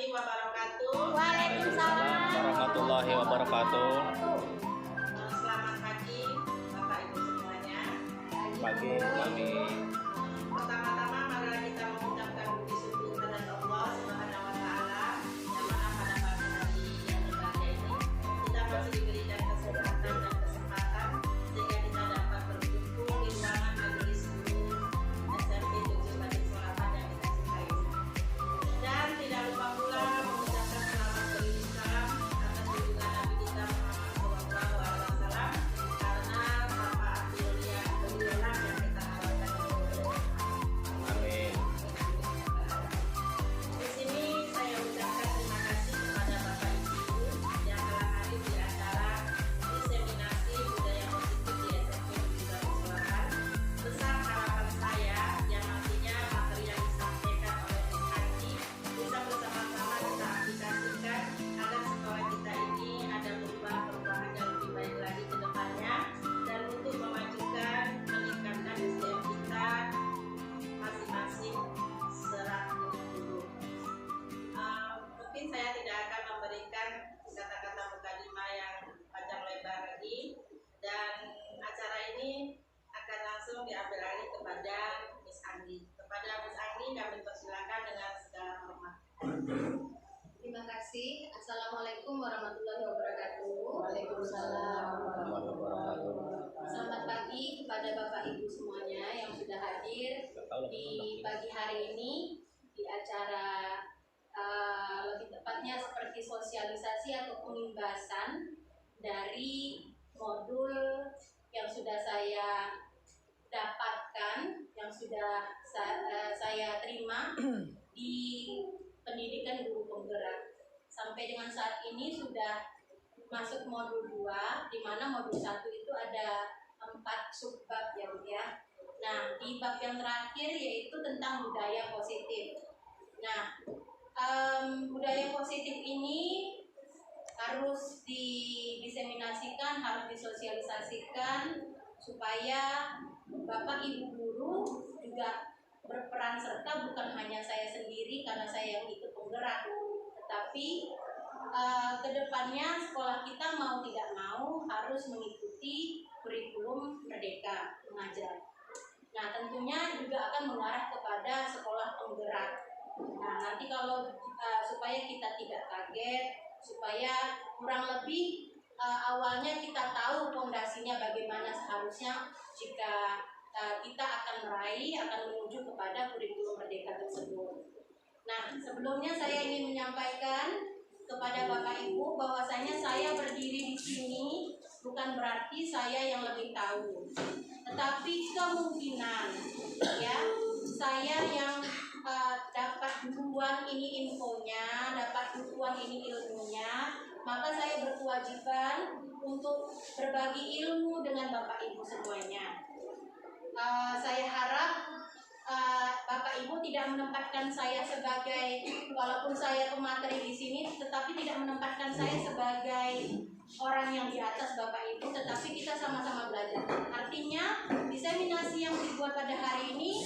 wabarakatuh. Waalaikumsalam warahmatullahi wabarakatuh. Selamat pagi Bapak Ibu semuanya. Pagi, Mami. Pertama-tama marilah kita mengucapkan puji syukur kepada Allah Subhanahu wa taala yang mana pada pagi hari yang berbahagia ini kita masih diberikan kesehatan dan kesempatan sehingga kita dapat berkumpul di ruangan majelis guru SMP 7 Batik Solapan yang kita cintai. Dan tidak lupa pula mengucapkan selamat berislam atas junjungan Nabi kita Muhammad SAW karena tanpa beliau beliaulah yang kita harapkan. Amin. Di sini saya ucapkan terima kasih kepada Bapak Ibu yang telah hadir di acara diseminasi budaya positif di SMP Negeri Solapan. Besar harapan saya yang nantinya materi yang disampaikan oleh Ms. Haji bisa bersama-sama kita aplikasikan agar sekolah kita ini ada perubahan yang lebih baik lagi ke depannya dan untuk memajukan, meningkatkan SDM kita masing-masing seraku guru. Mungkin saya tidak akan memberikan kata-kata mukadimah yang panjang lebar lagi dan acara ini akan langsung diambil alih kepada Miss Andi. Kepada Miss Andi kami persilakan dengan segala hormat. Terima kasih. Assalamualaikum warahmatullahi wabarakatuh. Waalaikumsalam. Selamat pagi kepada Bapak Ibu semuanya yang sudah hadir di pagi hari ini di acara lebih tepatnya seperti sosialisasi atau pembahasan dari modul yang sudah saya dapatkan, yang sudah saya terima di pendidikan guru penggerak. Sampai dengan saat ini sudah masuk modul 2, di mana modul 1 itu ada 4 subbab ya Bu ya. Nah, di bab yang terakhir yaitu tentang budaya positif. Nah, budaya positif ini harus didiseminasikan, harus disosialisasikan supaya Bapak Ibu guru juga berperan serta, bukan hanya saya sendiri karena saya yang ikut penggerak, tetapi kedepannya sekolah kita mau tidak mau harus mengikuti kurikulum Merdeka Mengajar. Nah, tentunya juga akan mengarah kepada sekolah penggerak. Nah, nanti kalau supaya kita tidak kaget, supaya kurang lebih awalnya kita tahu fondasinya bagaimana seharusnya jika kita akan meraih, akan menuju kepada kurikulum Merdeka tersebut. Nah, sebelumnya saya ingin menyampaikan kepada Bapak Ibu bahwasanya saya berdiri di sini bukan berarti saya yang lebih tahu, tetapi kemungkinan ya saya yang dapat duluan ini infonya, dapat duluan ini ilmunya, maka saya berkewajiban untuk berbagi ilmu dengan Bapak Ibu semuanya. Saya harap Bapak Ibu tidak menempatkan saya sebagai, walaupun saya pemateri di sini, tetapi tidak menempatkan saya sebagai orang yang di atas Bapak Ibu, tetapi kita sama-sama belajar. Artinya diseminasi yang dibuat pada hari ini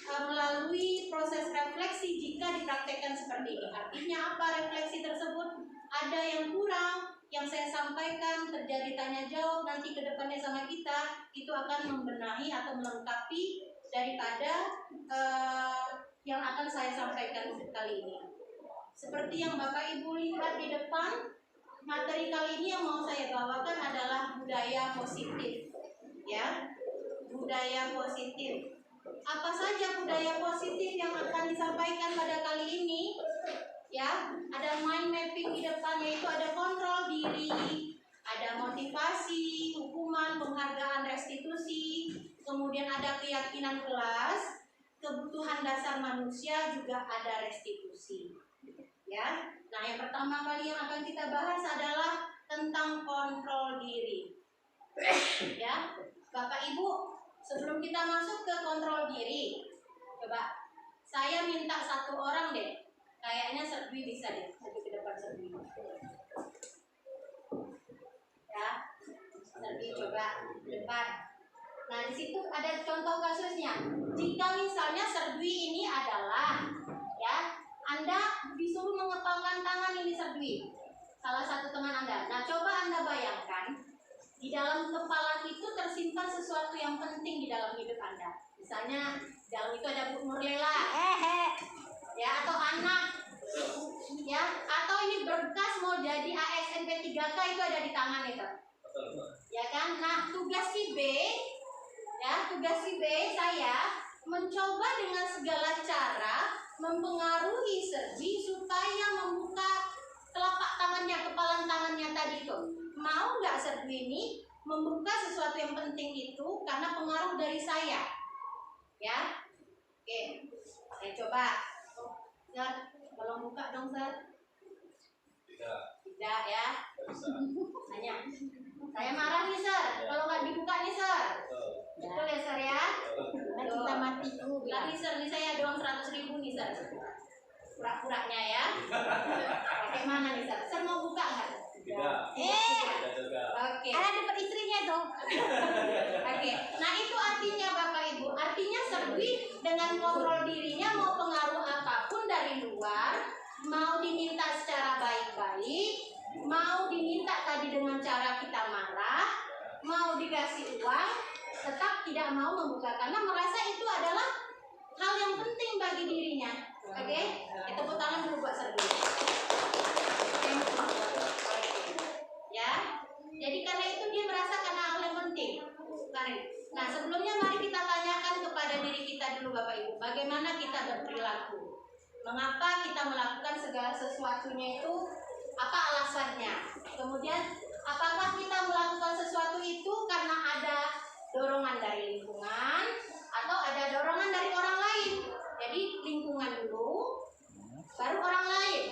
melalui proses refleksi jika dipraktekkan seperti ini. Artinya apa refleksi tersebut? Ada yang kurang, yang saya sampaikan, terjadi tanya jawab nanti ke depannya sama kita, itu akan membenahi atau melengkapi daripada yang akan saya sampaikan kali ini. Seperti yang Bapak Ibu lihat di depan, materi kali ini yang mau saya bawakan adalah budaya positif. Ya, budaya positif. Apa saja budaya positif yang akan disampaikan pada kali ini? Ya, ada mind mapping di depan, yaitu ada kontrol diri, ada motivasi, hukuman, penghargaan, restitusi, kemudian ada keyakinan kelas, kebutuhan dasar manusia, juga ada restitusi. Ya, nah yang pertama kali yang akan kita bahas adalah tentang kontrol diri. Ya, Bapak Ibu, sebelum kita masuk ke kontrol diri, coba saya minta satu orang deh. Kayaknya Serbi bisa deh, jadi ke depan Serbi. Ya, Serbi coba depan. Nah, di situ ada contoh kasusnya. Jika misalnya Serbi ini adalah ya Anda disuruh mengepalkan tangan ini Serbi, salah satu teman Anda. Nah, coba Anda bayangkan, di dalam kepala itu tersimpan sesuatu yang penting di dalam hidup Anda. Misalnya, dalam itu ada Bu Nurlela, ya, atau anak, ya, atau ini berkas mau jadi ASNP 3K itu ada di tangan itu, ya kan? Nah, tugas si B, saya mencoba dengan segala cara mempengaruhi Serbi supaya membuka telapak tangannya, kepalan tangannya tadi itu. Mau nggak Serbi ini membuka sesuatu yang penting itu karena pengaruh dari saya, ya? Oke, saya coba. Sir, tolong buka dong, Sir. Tidak ya. Hanya. Saya marah nih, Sir. Kalau nggak dibuka nih, Sir. Betul ya, Sir ya? Nah, kita mati dulu. Lagi, Sir, nih saya doang 100.000 nih, Sir. Pura-puranya ya. Bagaimana nih, Sir? Sir mau buka nggak? Tidak. Oke. Ada dapat istrinya dong. Oke. Nah, itu artinya Bapak Ibu. Artinya Serbi dengan kontrol dirinya mau pengaruh apapun dari luar, mau diminta secara baik-baik, mau diminta tadi dengan cara kita marah, mau dikasih uang, tetap tidak mau membuka karena merasa itu adalah hal yang penting bagi dirinya. Oke? Tepuk tangan dulu buat Serbi. Ya. Jadi karena itu dia merasa karena hal yang penting. Nah, sebelumnya mari kita tanyakan kepada diri kita dulu Bapak Ibu, bagaimana kita berperilaku? Mengapa kita melakukan segala sesuatunya itu? Apa alasannya? Kemudian, apakah kita melakukan sesuatu itu karena ada dorongan dari lingkungan atau ada dorongan dari orang lain? Jadi lingkungan dulu, baru orang lain.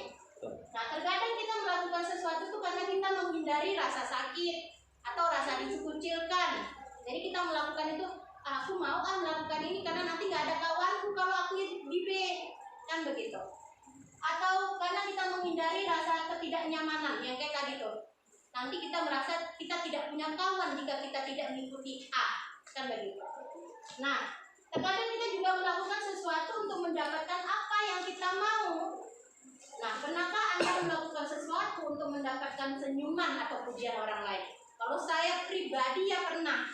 Nah, terkadang kita melakukan sesuatu itu karena kita menghindari rasa sakit atau rasa dikucilkan. Jadi kita melakukan itu, aku mau melakukan ini karena nanti nggak ada kawanku kalau aku di B, kan begitu. Atau karena kita menghindari rasa ketidaknyamanan yang kayak tadi tuh. Nanti kita merasa kita tidak punya kawan jika kita tidak mengikuti A, kan begitu. Nah, terkadang kita juga melakukan sesuatu untuk mendapatkan apa yang kita mau. Nah, pernahkah Anda melakukan sesuatu untuk mendapatkan senyuman atau pujian orang lain? Kalau saya pribadi ya pernah.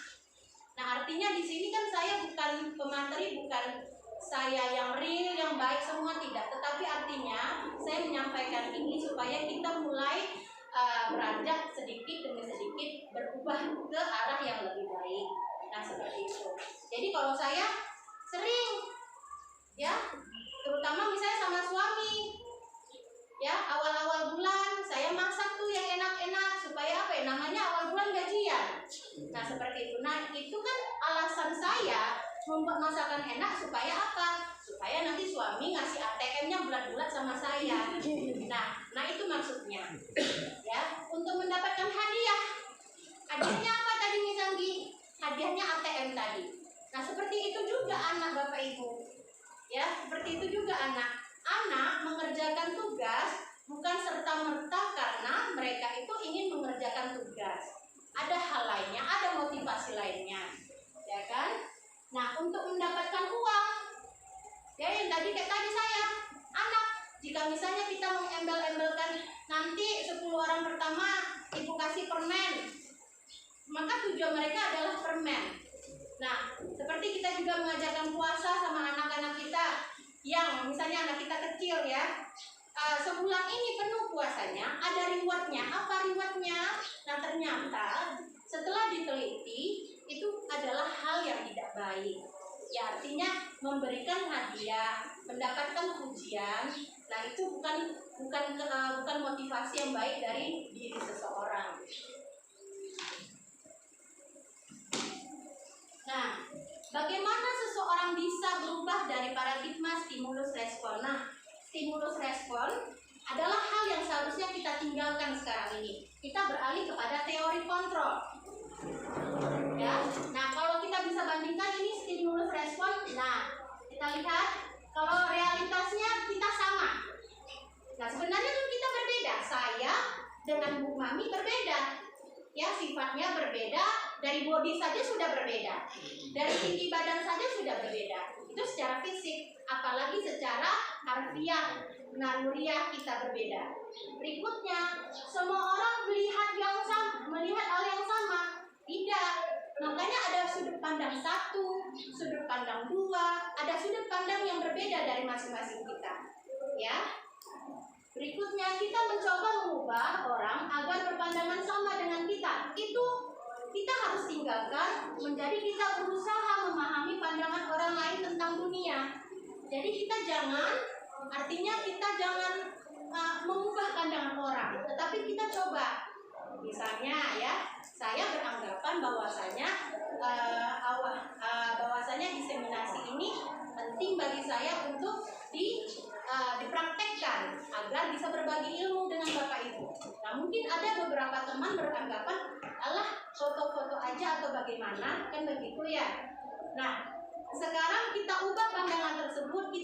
Nah, artinya di sini kan saya bukan pemateri, bukan saya yang real, yang baik semua tidak. Tetapi artinya saya menyampaikan ini supaya kita mulai beranjak sedikit demi sedikit berubah ke arah yang lebih baik. Nah, seperti itu. Jadi kalau saya sering, ya, terutama misalnya sama suami. Ya, awal-awal bulan saya masak tuh yang enak-enak supaya apa ya, namanya awal bulan gajian. Nah, seperti itu. Nah, itu kan alasan saya membuat masakan enak supaya apa? Supaya nanti suami ngasih ATM-nya bulat-bulat sama saya. Nah itu maksudnya. Ya, untuk mendapatkan hadiah. Hadiahnya apa tadi Miss Anggi? Hadiahnya ATM tadi. Nah, seperti itu juga anak Bapak Ibu. Ya, seperti itu juga anak. Anak mengerjakan tugas bukan serta-merta karena mereka itu ingin mengerjakan tugas. Ada hal lainnya, ada motivasi lainnya, ya kan? Nah, untuk mendapatkan uang, ya yang tadi kayak tadi saya, anak, jika misalnya kita mengembel-embelkan nanti 10 orang pertama ibu kasih permen, maka tujuan mereka adalah permen. Nah, seperti kita juga mengajarkan puasa sama anak-anak kita, yang misalnya anak kita kecil ya, sebulan ini penuh puasanya, ada rewardnya. Apa rewardnya? Nah, ternyata setelah diteliti itu adalah hal yang tidak baik. Ya, artinya memberikan hadiah, mendapatkan pujian. Nah, itu bukan motivasi yang baik dari diri seseorang. Nah, bagaimana seseorang bisa berubah dari paradigma stimulus respon? Nah, stimulus respon adalah hal yang seharusnya kita tinggalkan sekarang ini. Kita beralih kepada teori kontrol. Ya, nah kalau kita bisa bandingkan ini stimulus respon, nah kita lihat kalau realitasnya kita sama. Nah, sebenarnya kan kita berbeda. Saya dengan Bu Mami berbeda. Ya, sifatnya berbeda, dari body saja sudah berbeda, dari tinggi badan saja sudah berbeda. Itu secara fisik, apalagi secara harfiah, naluriah kita berbeda. Berikutnya, semua orang melihat hal yang sama. Tidak. Makanya ada sudut pandang satu, sudut pandang dua, ada sudut pandang yang berbeda dari masing-masing kita. Ya. Berikutnya, kita mencoba mengubah orang agar berpandangan sama dengan kita. Itu kita harus tinggalkan, menjadi kita berusaha memahami pandangan orang lain tentang dunia. Jadi kita jangan mengubah pandangan orang, tetapi kita coba. Misalnya ya, saya beranggapan bahwasanya diseminasi ini penting bagi saya untuk dipraktekkan agar bisa berbagi ilmu dengan Bapak Ibu. Nah, mungkin ada beberapa teman beranggapan, alah foto-foto aja atau bagaimana, kan begitu ya. Nah, sekarang kita ubah pandangan tersebut,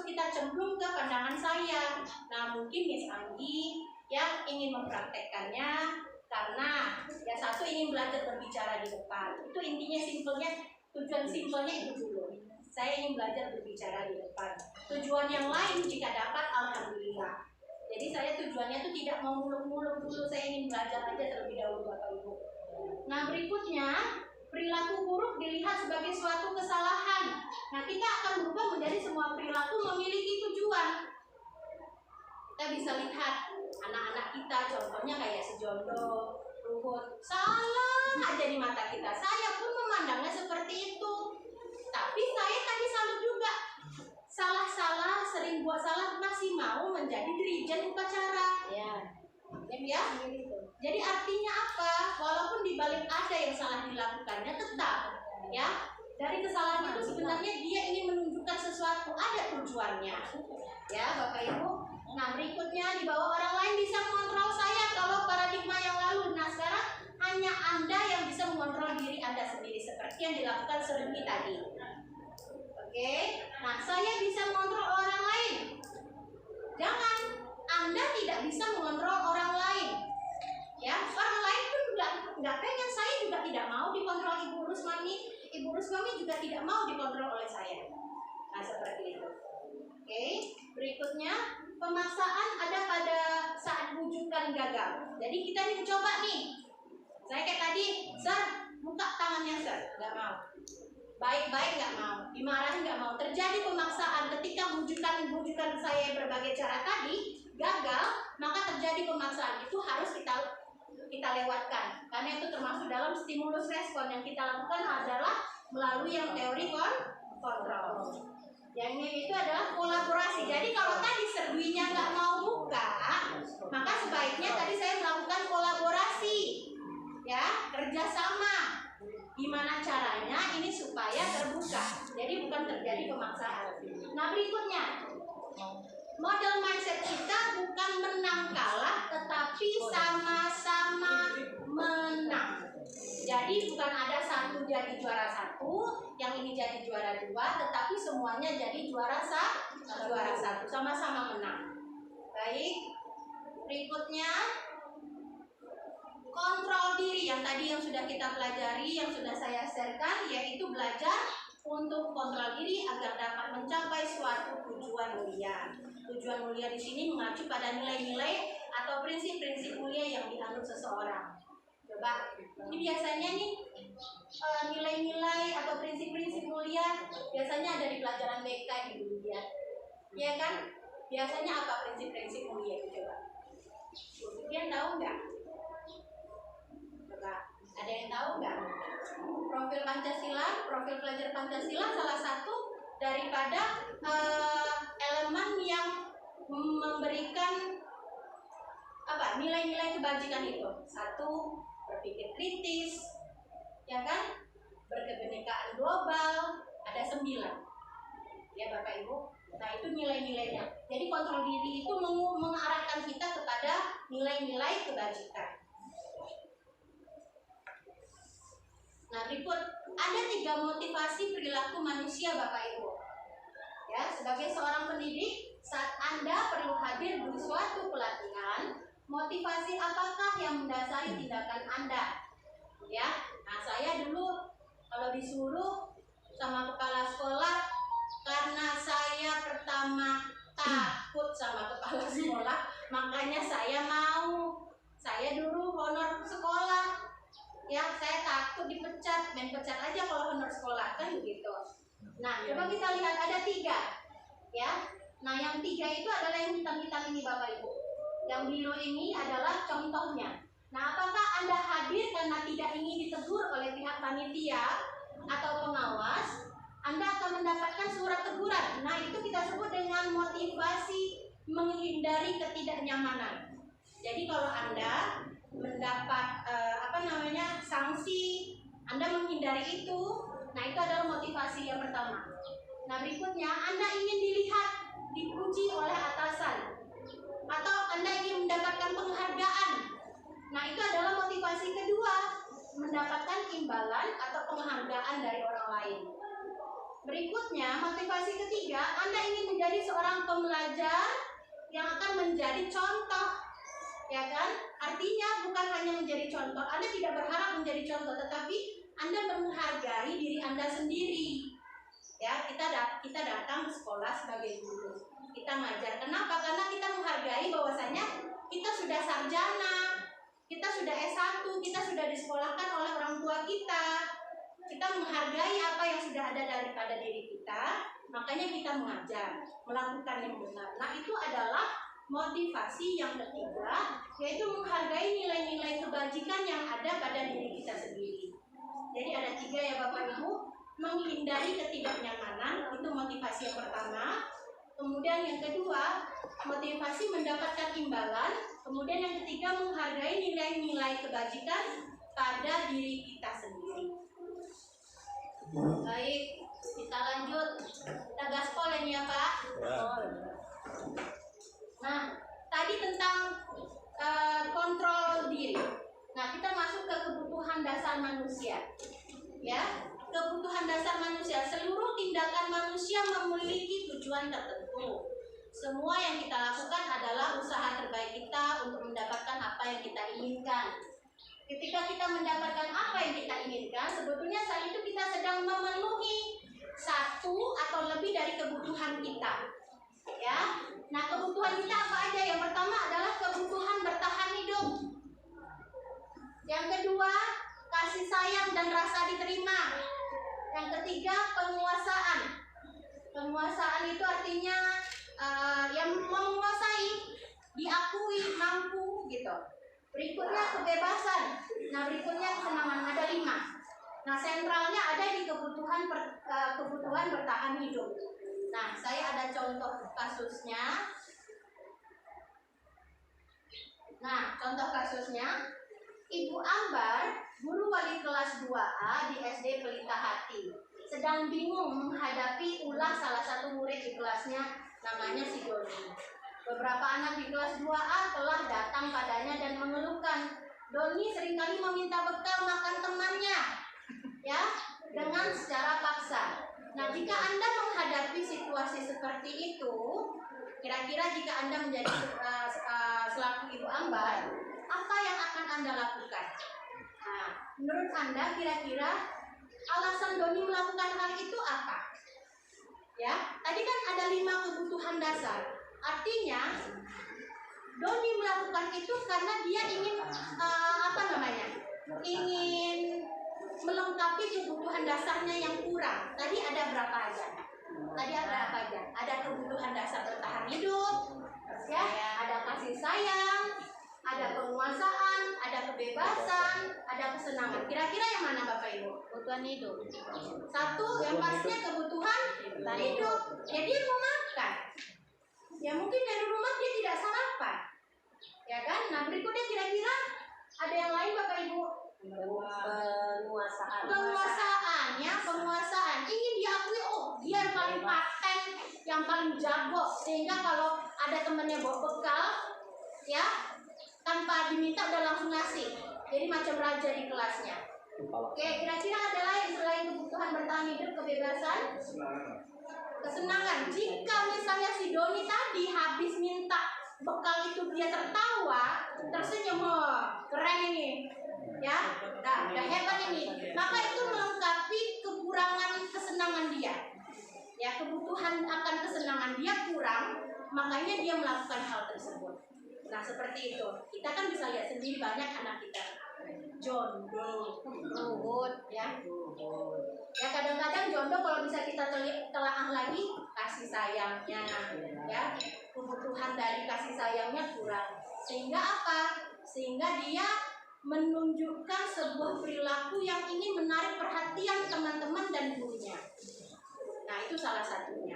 kita cemplung ke pandangan saya. Nah, mungkin Miss Anggi yang ingin mempraktekkannya karena yang satu ingin belajar berbicara di depan. Itu intinya tujuan simpelnya itu dulu. Saya ingin belajar berbicara di depan. Tujuan yang lain jika dapat, alhamdulillah. Jadi saya tujuannya itu tidak mau muluk-muluk dulu, saya ingin belajar aja terlebih dahulu Bapak Ibu. Nah, berikutnya, perilaku buruk dilihat sebagai suatu kesalahan. Nah, kita akan berubah menjadi semua perilaku memiliki tujuan. Kita bisa lihat anak-anak kita, contohnya kayak si Jondo, Ruhut, salah aja di mata kita. Saya pun memandangnya seperti itu. Tapi saya tadi salut juga. Salah-salah, sering buat salah, masih mau menjadi dirijen upacara. Ya. Jadi artinya apa? Walaupun di balik ada yang salah dilakukannya, tetap ya. Dari kesalahan itu sebenarnya dia ingin menunjukkan sesuatu, ada tujuannya. Ya, Bapak Ibu. Nah, berikutnya, di bawah orang lain bisa mengontrol saya kalau paradigma yang lalu. Nah, sekarang hanya Anda yang bisa mengontrol diri Anda sendiri seperti yang dilakukan Seremi tadi. Oke. Nah, saya bisa mengontrol orang lain. Jangan, Anda tidak bisa mengontrol orang lain. Ya, orang lain pun nggak pengen, saya juga tidak mau dikontrol Ibu Rusmami. Ibu Rusmami juga tidak mau dikontrol oleh saya. Nah, seperti itu. Oke, berikutnya pemaksaan ada pada saat wujudan gagal. Jadi kita ini mencoba nih. Saya kayak tadi, Sir, buka tangannya Sir, nggak mau. Baik-baik nggak mau, dimarahin nggak mau. Terjadi pemaksaan ketika wujudan saya berbagai cara tadi gagal, maka terjadi pemaksaan. Itu harus kita lewatkan, karena itu termasuk dalam stimulus respon. Yang kita lakukan adalah melalui yang teori kontrol. Yang ini itu adalah kolaborasi. Jadi kalau tadi serbuinya nggak mau buka, maka sebaiknya tadi saya melakukan kolaborasi, ya, kerjasama. Gimana caranya ini supaya terbuka? Jadi bukan terjadi pemaksaan. Nah, berikutnya, model mindset kita bukan menang kalah, tetapi sama-sama menang. Jadi bukan ada satu jadi juara satu, yang ini jadi juara dua, tetapi semuanya jadi juara satu, sama-sama menang. Baik, berikutnya kontrol diri yang tadi yang sudah kita pelajari, yang sudah saya sharekan, yaitu belajar untuk kontrol diri agar dapat mencapai suatu tujuan mulia. Tujuan mulia di sini mengacu pada nilai-nilai atau prinsip-prinsip mulia yang dianut seseorang. Coba, ini biasanya nih nilai-nilai atau prinsip-prinsip mulia biasanya ada di pelajaran BK di dunia, ya kan? Biasanya apa prinsip-prinsip mulia itu coba? Kalian tahu nggak? Coba, ada yang tahu nggak? Profil Pancasila, profil pelajar Pancasila salah satu daripada elemen yang memberikan apa? Nilai-nilai kebajikan itu. Satu, berpikir kritis, ya kan? Berkebinekaan global, ada 9. Ya Bapak Ibu. Nah, itu nilai-nilainya. Jadi kontrol diri itu mengarahkan kita kepada nilai-nilai kebajikan. Nah, berikut ada 3 motivasi perilaku manusia Bapak Ibu. Ya, sebagai seorang pendidik, saat Anda perlu hadir di suatu pelatihan, motivasi apakah yang mendasari tindakan Anda? Ya, nah saya dulu kalau disuruh sama kepala sekolah, karena saya pertama takut sama kepala sekolah, makanya saya dulu honor sekolah. Ya, saya takut dipecat, main pecat aja kalau honor sekolah kan begitu. Nah, coba kita lihat ada 3, ya. Nah, yang 3 itu adalah yang hitam-hitam ini Bapak Ibu. Yang biru ini adalah contohnya. Nah, apakah Anda hadir karena tidak ingin ditegur oleh pihak panitia atau pengawas? Anda akan mendapatkan surat teguran. Nah, itu kita sebut dengan motivasi menghindari ketidaknyamanan. Jadi kalau Anda mendapat sanksi, Anda menghindari itu, nah itu adalah motivasi yang pertama. Nah, berikutnya Anda ingin dilihat, dipuji oleh atasan, atau Anda ingin mendapatkan penghargaan. Nah, itu adalah motivasi kedua, mendapatkan imbalan atau penghargaan dari orang lain. Berikutnya, motivasi ketiga, Anda ingin menjadi seorang pembelajar yang akan menjadi contoh, ya kan? Artinya bukan hanya menjadi contoh, Anda tidak berharap menjadi contoh, tetapi Anda menghargai diri Anda sendiri. Ya, kita datang ke sekolah sebagai guru, kita ngajar. Kenapa? Karena kita menghargai bahwasanya kita sudah sarjana, kita sudah S1, kita sudah disekolahkan oleh orang tua kita. Kita menghargai apa yang sudah ada daripada diri kita, makanya kita mengajar, melakukan yang benar. Nah, itu adalah motivasi yang ketiga, yaitu menghargai nilai-nilai kebajikan yang ada pada diri kita sendiri. Jadi ada 3 ya Bapak Ibu. Menghindari ketidaknyamanan, itu motivasi yang pertama. Kemudian yang kedua, motivasi mendapatkan imbalan. Kemudian yang ketiga, menghargai nilai-nilai kebajikan pada diri kita sendiri. Baik, kita lanjut. Kita gaspol ini ya Pak. Nah, tadi tentang kontrol diri. Nah, kita masuk ke kebutuhan dasar manusia. Ya, kebutuhan dasar manusia. Seluruh tindakan manusia memiliki tujuan tertentu. Semua yang kita lakukan adalah usaha terbaik kita untuk mendapatkan apa yang kita inginkan. Ketika kita mendapatkan apa yang kita inginkan, sebetulnya saat itu kita sedang memenuhi satu atau lebih dari kebutuhan kita. Ya, nah kebutuhan kita apa aja? Yang pertama adalah kebutuhan bertahan hidup. Yang kedua, kasih sayang dan rasa diterima. Yang ketiga, penguasaan. Penguasaan itu artinya yang menguasai, diakui, mampu gitu. Berikutnya kebebasan. Nah, berikutnya kesenangan. Ada 5. Nah, sentralnya ada di kebutuhan bertahan hidup. Nah, saya ada contoh kasusnya. Nah, contoh kasusnya, Ibu Ambar, guru wali kelas 2A di SD Pelita Hati, sedang bingung menghadapi ulah salah satu murid di kelasnya, namanya si Doni. Beberapa anak di kelas 2A telah datang padanya dan mengeluhkan, Doni seringkali meminta bekal makan temannya, ya, dengan secara paksa. Nah, jika Anda menghadapi situasi seperti itu, kira-kira jika Anda menjadi selaku Ibu Ambar, apa yang akan Anda lakukan? Nah, menurut Anda kira-kira alasan Doni melakukan hal itu apa? Ya, tadi kan ada 5 kebutuhan dasar. Artinya Doni melakukan itu karena dia ingin ingin melengkapi kebutuhan dasarnya yang kurang. Tadi ada berapa aja? Ada kebutuhan dasar bertahan hidup, ya, ada kasih sayang, ada penguasaan, ada kebebasan, ada kesenangan. Kira-kira yang mana Bapak Ibu? Kebutuhan hidup. Satu, yang pastinya kebutuhan hidup. Ya, dia mau makan. Ya, mungkin dari rumah dia tidak sarapan. Ya kan? Nah, berikutnya kira-kira ada yang lain Bapak Ibu? Penguasaan. Ingin diakui, oh, dia yang paling paten, yang paling jago, sehingga kalau ada temannya bawa bekal, ya, tanpa diminta udah langsung ngasih. Jadi macam raja di kelasnya. Oke, kira-kira ada lain selain kebutuhan bertahan hidup, kebebasan, kesenangan. Jika misalnya si Doni tadi habis minta bekal itu dia tertawa, tersenyum, oh, keren ini, ya, udah hebat ini. Maka itu melengkapi kekurangan kesenangan dia. Ya, kebutuhan makanya dia melakukan hal tersebut. Nah seperti itu, kita kan bisa lihat sendiri banyak anak kita jondo, ruhut, ya. Ya kadang-kadang jondo kalau bisa kita telaah lagi kasih sayangnya, ya kebutuhan dari kasih sayangnya kurang. Sehingga apa? Sehingga dia menunjukkan sebuah perilaku yang ingin menarik perhatian teman-teman dan gurunya. Nah itu salah satunya.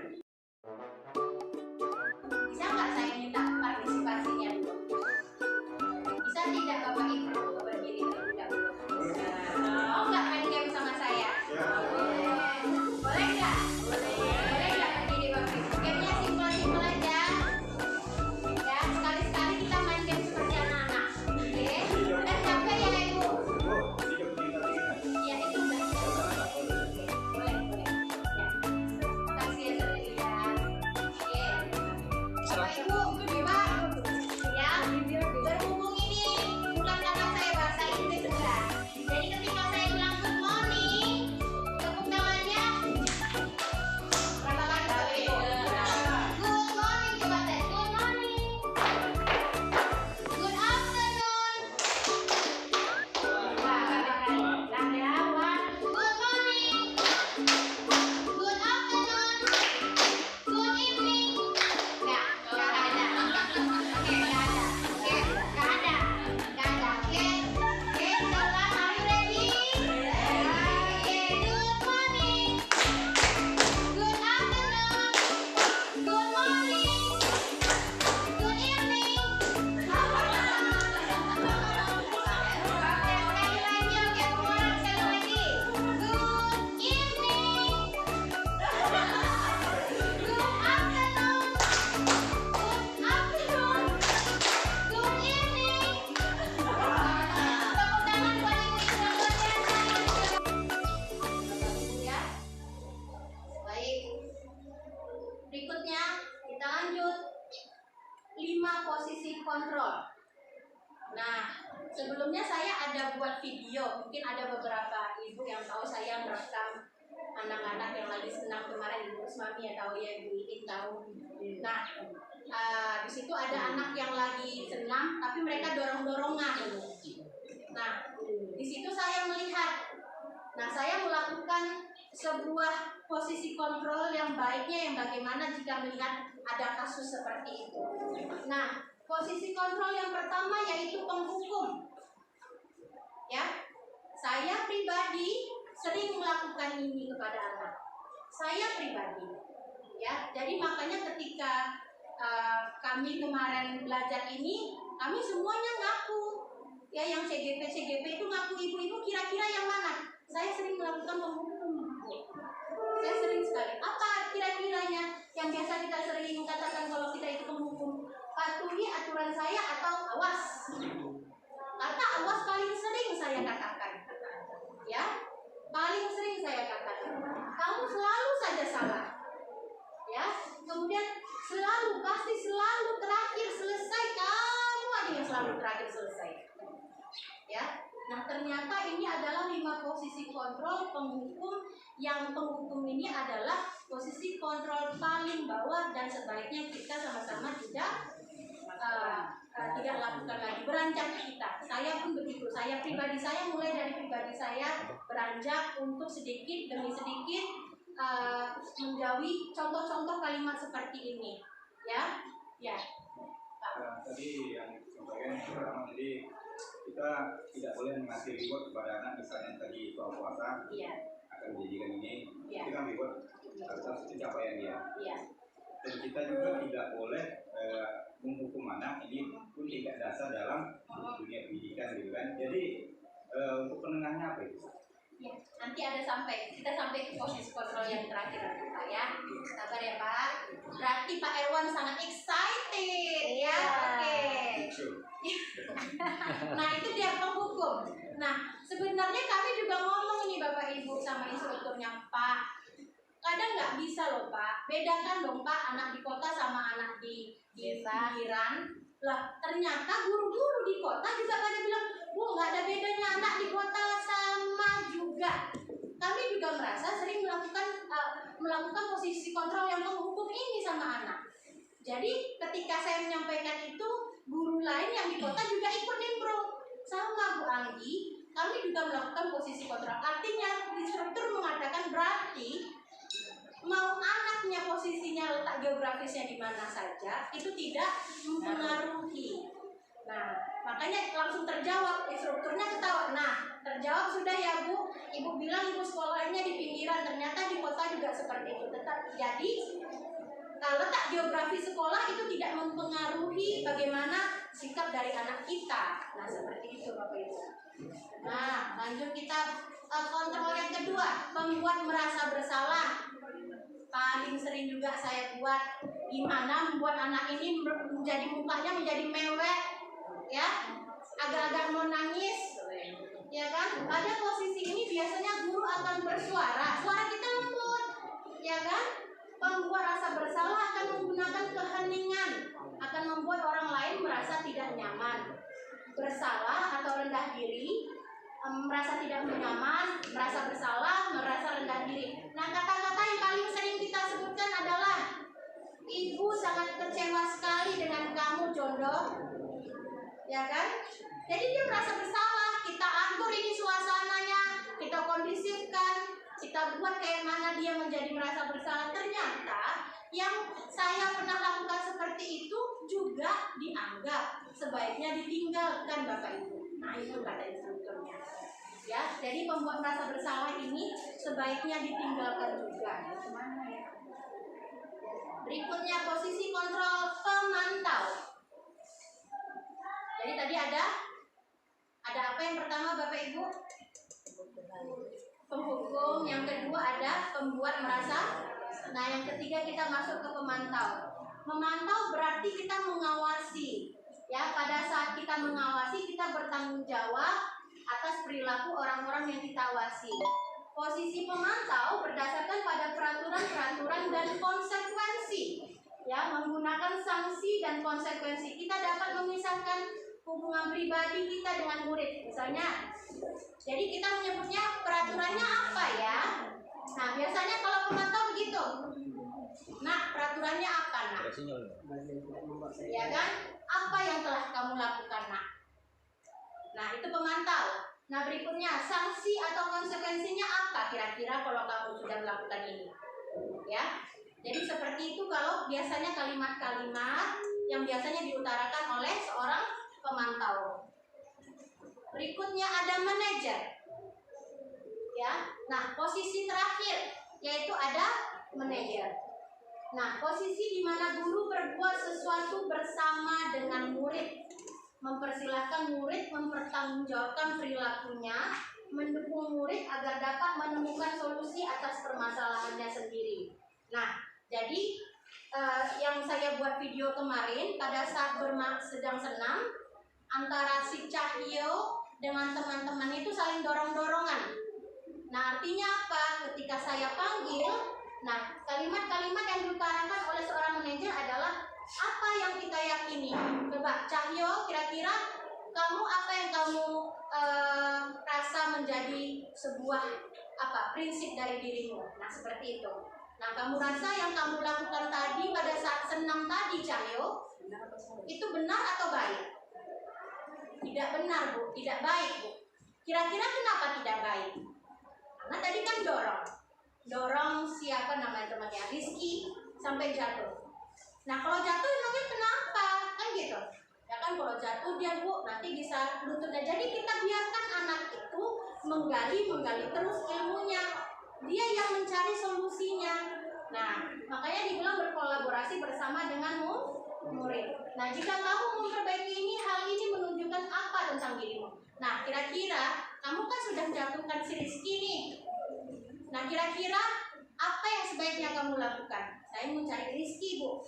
Bisa nggak saya minta partisipasinya dulu? Bisa tidak Bapak Ibu berdiri terlebih dahulu? Mau nggak main game sama saya? Boleh nggak? Boleh nggak berdiri Bapak Ibu? Gamenya simpel-simpel aja. Ya sekali-sekali kita main game seperti anak-anak. Oke? Udah capek ya Ibu? Iya itu udah. Boleh. Ya. Kasih ya sendiri ya. Oke. Bapak Ibu, coba ya berhubung ini bukan karena saya bahasa Inggris enggak. Jadi ketika saya bilang good morning, tepuk tangannya berapa kali Bapak Ibu? Good morning coba tes. Good morning. Good afternoon. Wah, berapa kali? Ulang ya. One. Good morning. Good afternoon. Good evening. Nggak ada. Oke, nggak ada. Oke, nggak ada. Oke, sekarang are you ready? Oke, good morning. Good afternoon. Good morning. Good evening. Oke, sekali lagi. Oke, semua sekali lagi. Good evening. Good afternoon. Good afternoon. Good evening. Tepuk tangan buat ibu yang luar biasa. Ya. Baik. Berikutnya kita lanjut 5 posisi kontrol. Nah, sebelumnya saya ada buat video. Mungkin ada beberapa ibu yang tahu saya merekam anak-anak yang lagi senam kemarin, Ibu Usmami ya tahu ya, Ibu Iin tahu. Nah, di situ ada anak yang lagi senam, tapi mereka dorong-dorongan. Nah, di situ saya melihat. Nah, saya melakukan sebuah posisi kontrol yang baiknya yang bagaimana jika melihat ada kasus seperti itu. Nah, posisi kontrol yang pertama yaitu penghukum. Ya, saya pribadi sering melakukan ini kepada anak. Saya pribadi, ya. Jadi makanya ketika kami kemarin belajar ini, kami semuanya ngaku. Ya, yang CGP itu ngaku ibu-ibu kira-kira yang mana? Saya sering melakukan penghukum. Saya sering sekali. Apa kira-kiranya yang biasa kita sering katakan kalau kita itu penghukum? Patuhi aturan saya atau awas? Kata awas paling sering saya katakan. Ya, paling sering saya katakan. Kamu selalu saja salah. Ya, kemudian pasti selalu terakhir selesai. Kamu ada yang selalu terakhir selesai. Ya, nah ternyata ini adalah 5 posisi kontrol penghukum, yang penghukum ini adalah posisi kontrol paling bawah dan sebaiknya kita sama-sama tidak lakukan lagi, beranjak kita. Saya pun begitu, saya pribadi saya mulai dari pribadi saya beranjak untuk sedikit demi sedikit menjauhi contoh-contoh kalimat seperti ini. Ya. Tadi yang disampaikan yang pertama, jadi kita tidak boleh mengasih reward kepada anak, misalnya tadi soal puasa akan menjadikan ini, kita kan reward atas pencapaian dia. Dan kita juga tidak boleh menghukum anak, ini pun tidak dasar dalam dunia pendidikan gitu kan. Jadi untuk penengahnya apa itu? Ya, nanti kita sampai ke posisi kontrol yang terakhir Pak ya. Sabar ya Pak. Berarti Pak Erwan sangat excited ya. Oke. Nah, itu dia penghukum. Nah, sebenarnya kami juga ngomong nih Bapak Ibu sama instrukturnya, Pak. Kadang nggak bisa loh Pak. Bedakan dong Pak anak di kota sama anak di pinggiran. Lah, ternyata guru-guru di kota juga pada bilang, "Bu, nggak ada bedanya anak di kota sama juga." Kami juga merasa sering melakukan posisi kontrol yang menghukum ini sama anak. Jadi ketika saya menyampaikan itu, guru lain yang di kota juga ikut nimbrung. Sama Bu Anggi, kami juga melakukan posisi kontrol. Artinya instruktur mengatakan berarti mau anaknya posisinya letak geografisnya di mana saja itu tidak mempengaruhi. Nah, makanya langsung terjawab, instrukturnya ketawa. Nah, terjawab sudah ya Bu. Ibu bilang ibu sekolahnya di pinggiran, ternyata di kota juga seperti itu. Tetap jadi letak geografi sekolah itu tidak mempengaruhi bagaimana sikap dari anak kita. Nah, seperti itu Bapak Ibu. Nah, lanjut kita kontrol yang kedua, membuat merasa bersalah. Paling sering juga saya buat, gimana membuat anak ini menjadi mukanya menjadi mewek, ya, agak-agak mau nangis, ya kan? Pada posisi ini biasanya guru akan bersuara, suara kita lembut, ya kan? Membuat rasa bersalah akan menggunakan keheningan, akan membuat orang lain merasa tidak nyaman. Bersalah atau rendah diri, merasa tidak nyaman, merasa bersalah, merasa rendah diri. Nah, kata-kata yang paling sering kita sebutkan adalah, ibu sangat kecewa sekali dengan kamu, Jondo, ya kan? Jadi dia merasa bersalah. Kita atur ini suasananya, kita kondisifkan, kita buat kayak mana dia menjadi merasa bersalah. Ternyata yang saya pernah lakukan seperti itu juga dianggap sebaiknya ditinggalkan Bapak Ibu. Nah, itu kata instrukturnya. Ya, jadi pembuat merasa bersalah ini sebaiknya ditinggalkan juga. Kemana ya? Berikutnya posisi kontrol pemantau. Jadi tadi ada apa yang pertama Bapak Ibu? Penghukum. Yang kedua ada pembuat merasa. Nah, yang ketiga kita masuk ke pemantau. Memantau berarti kita mengawasi. Ya, pada saat kita mengawasi kita bertanggung jawab atas perilaku orang-orang yang kita awasi. Posisi pemantau berdasarkan pada peraturan-peraturan dan konsekuensi. Ya, menggunakan sanksi dan konsekuensi. Kita dapat memisahkan hubungan pribadi kita dengan murid. Misalnya, jadi kita menyebutnya peraturannya apa ya? Nah, biasanya kalau pemantau begitu. Nah, peraturannya apa, Nak? Ya kan? Apa yang telah kamu lakukan, Nak? Nah, itu pemantau. Nah, berikutnya, sanksi atau konsekuensinya apa kira-kira kalau kamu sudah melakukan ini? Ya, jadi seperti itu kalau biasanya kalimat-kalimat yang biasanya diutarakan oleh seorang pemantau. Berikutnya ada manajer. Ya, nah posisi terakhir yaitu ada manajer. Nah, posisi di mana guru berbuat sesuatu bersama dengan murid, mempersilahkan murid mempertanggungjawabkan perilakunya, mendukung murid agar dapat menemukan solusi atas permasalahannya sendiri. Nah, jadi yang saya buat video kemarin pada saat sedang senam antara si Cahyo dengan teman-teman itu saling dorong-dorongan. Nah, artinya apa? Ketika saya panggil, nah kalimat-kalimat yang diutarakan oleh seorang manajer adalah apa yang kita yakini. Coba Cahyo, kira-kira kamu apa yang kamu rasa menjadi sebuah prinsip dari dirimu. Nah, seperti itu. Nah, kamu rasa yang kamu lakukan tadi pada saat senam tadi, Cahyo, itu benar atau baik? Tidak benar, Bu. Tidak baik, Bu. Kira-kira kenapa tidak baik? Karena tadi kan dorong siapa namanya temannya, Rizky, sampai jatuh. Nah, kalau jatuh emangnya kenapa? Kan gitu. Ya kan, kalau jatuh dia, Bu, nanti bisa lututnya. Jadi kita biarkan anak itu menggali terus ilmunya. Dia yang mencari solusinya. Nah, makanya dibilang berkolaborasi bersama dengan murid. Nah, jika kamu memperbaiki ini, hal ini menunjukkan apa tentang dirimu? Nah, kira-kira kamu kan sudah menjatuhkan si Rizky nih. Nah, kira-kira apa yang sebaiknya kamu lakukan? Saya mau cari Rizky, Bu.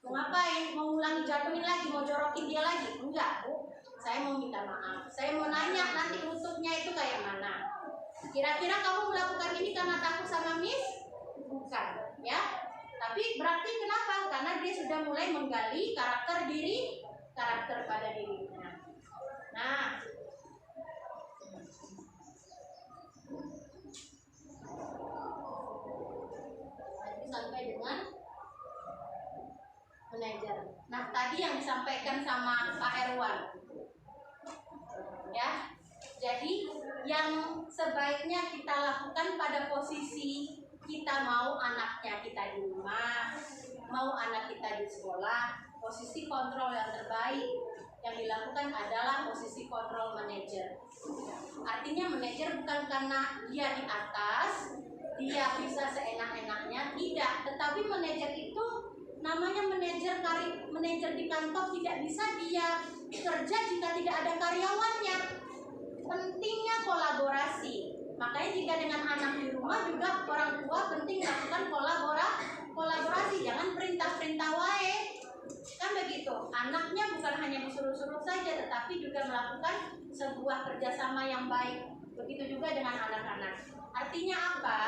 Mau ngapain? Mau ulangi jatuhin lagi? Mau jorokin dia lagi? Enggak, Bu. Saya mau minta maaf. Saya mau nanya nanti lututnya itu kayak mana. Kira-kira kamu melakukan ini karena takut sama Miss? Bukan, ya. Tapi berarti kenapa? Karena dia sudah mulai menggali karakter pada dirinya. Nah, nanti sampai dengan manajer. Nah, tadi yang disampaikan sama Pak Erwan, ya. Jadi yang sebaiknya kita lakukan pada posisi kita mau anaknya kita di rumah, mau anak kita di sekolah, posisi kontrol yang terbaik yang dilakukan adalah posisi kontrol manajer. Artinya manajer bukan karena dia di atas, dia bisa seenak-enaknya, tidak. Tetapi manajer itu namanya manajer di kantor tidak bisa dia kerja jika tidak ada karyawannya. Pentingnya kolaborasi. Makanya jika dengan anak di rumah juga orang tua penting melakukan kolaborasi. Jangan perintah-perintah wae. Kan begitu. Anaknya bukan hanya disuruh-suruh saja, tetapi juga melakukan sebuah kerjasama yang baik. Begitu juga dengan anak-anak. Artinya apa?